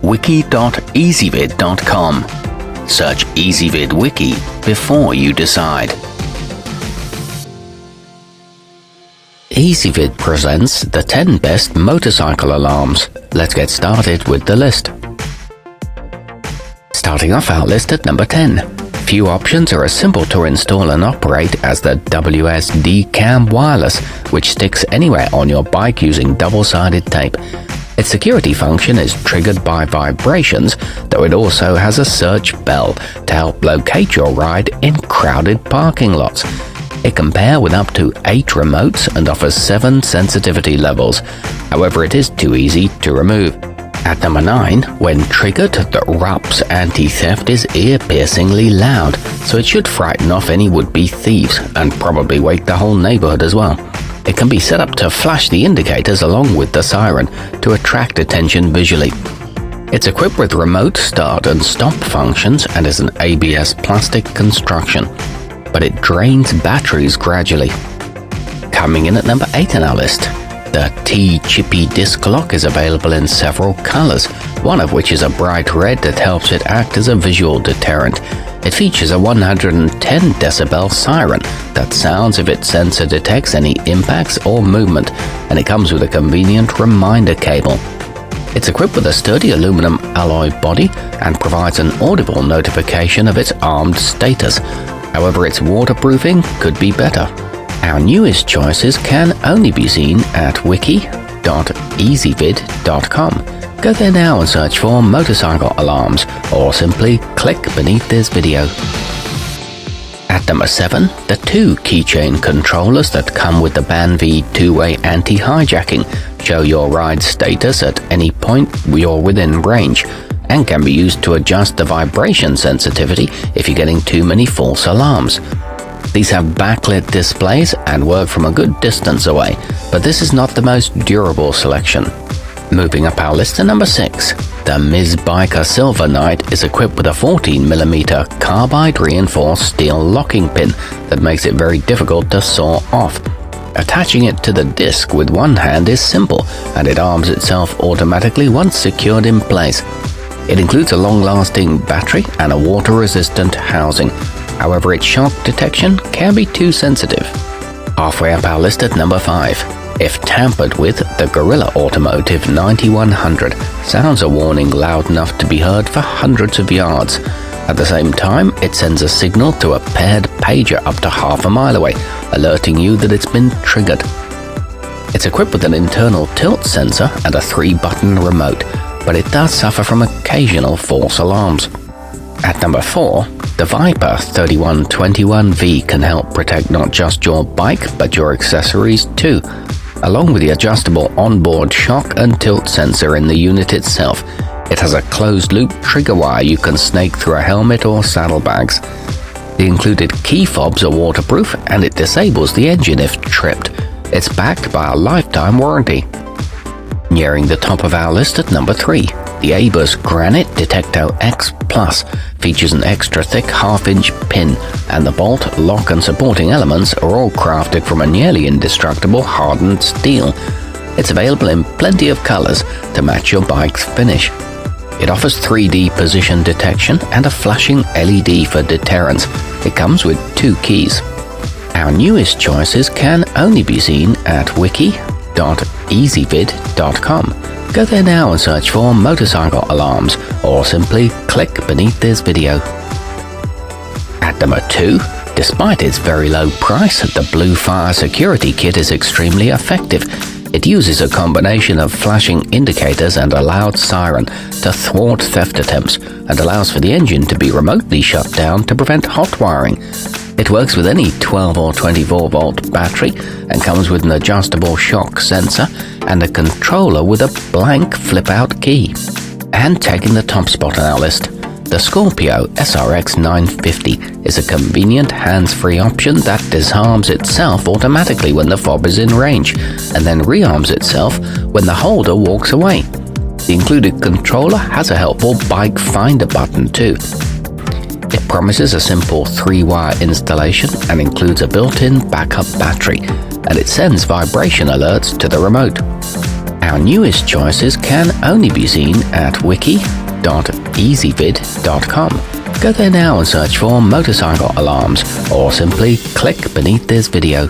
wiki.easybid.com. Search Ezvid Wiki before you decide. Easybid presents the 10 best motorcycle alarms. Let's get started with the list. Starting off our list at number 10. Few options are as simple to install and operate as the wsdcam Wireless, which sticks anywhere on your bike using double-sided tape. Its security function is triggered by vibrations, though it also has a search bell to help locate your ride in crowded parking lots. It can pair with up to 8 remotes and offers 7 sensitivity levels. However, it is too easy to remove. At number 9, when triggered, the rupse anti-theft is ear-piercingly loud, so it should frighten off any would-be thieves and probably wake the whole neighborhood as well. It can be set up to flash the indicators along with the siren to attract attention visually. It's equipped with remote start and stop functions and is an ABS plastic construction, but it drains batteries gradually. Coming in at number 8 on our list, the Chippy disc lock is available in several colors, one of which is a bright red that helps it act as a visual deterrent. It features a 110 decibel siren that sounds if its sensor detects any impacts or movement, and it comes with a convenient reminder cable. It's equipped with a sturdy aluminum alloy body and provides an audible notification of its armed status. However, its waterproofing could be better. Our newest choices can only be seen at wiki.easybid.com. Go there now and search for motorcycle alarms, or simply click beneath this video. At number 7, the 2 keychain controllers that come with the Banvie 2-way anti-hijacking show your ride status at any point you're within range, and can be used to adjust the vibration sensitivity if you're getting too many false alarms. These have backlit displays and work from a good distance away, but this is not the most durable selection. Moving up our list to number 6, the mysbiker Silver Knight is equipped with a 14mm carbide reinforced steel locking pin that makes it very difficult to saw off. Attaching it to the disc with one hand is simple, and it arms itself automatically once secured in place. It includes a long-lasting battery and a water-resistant housing. However, its shock detection can be too sensitive. Halfway up our list at number 5. If tampered with, the Gorilla Automotive 9100 sounds a warning loud enough to be heard for hundreds of yards. At the same time, it sends a signal to a paired pager up to half a mile away, alerting you that it's been triggered. It's equipped with an internal tilt sensor and a 3-button remote, but it does suffer from occasional false alarms. At number 4, the Viper 3121V can help protect not just your bike, but your accessories too. Along with the adjustable onboard shock and tilt sensor in the unit itself, it has a closed-loop trigger wire you can snake through a helmet or saddlebags. The included key fobs are waterproof, and it disables the engine if tripped. It's backed by a lifetime warranty. Nearing the top of our list at number 3, the Abus Granite Detecto X Plus features an extra thick half-inch pin, and the bolt, lock and supporting elements are all crafted from a nearly indestructible hardened steel. It's available in plenty of colors to match your bike's finish. It offers 3D position detection and a flashing LED for deterrence. It comes with 2 keys. Our newest choices can only be seen at wiki.easybid.com. Go there now and search for motorcycle alarms, or simply click beneath this video. At number 2, despite its very low price, the Bluefire security kit is extremely effective. It uses a combination of flashing indicators and a loud siren to thwart theft attempts, and allows for the engine to be remotely shut down to prevent hot wiring. It works with any 12 or 24-volt battery and comes with an adjustable shock sensor and a controller with a blank flip-out key. And taking the top spot on our list, the Scorpio SRX 950 is a convenient hands-free option that disarms itself automatically when the fob is in range, and then rearms itself when the holder walks away. The included controller has a helpful bike finder button too. It promises a simple 3-wire installation and includes a built-in backup battery, and it sends vibration alerts to the remote. Our newest choices can only be seen at wiki.easybid.com. Go there now and search for motorcycle alarms, or simply click beneath this video.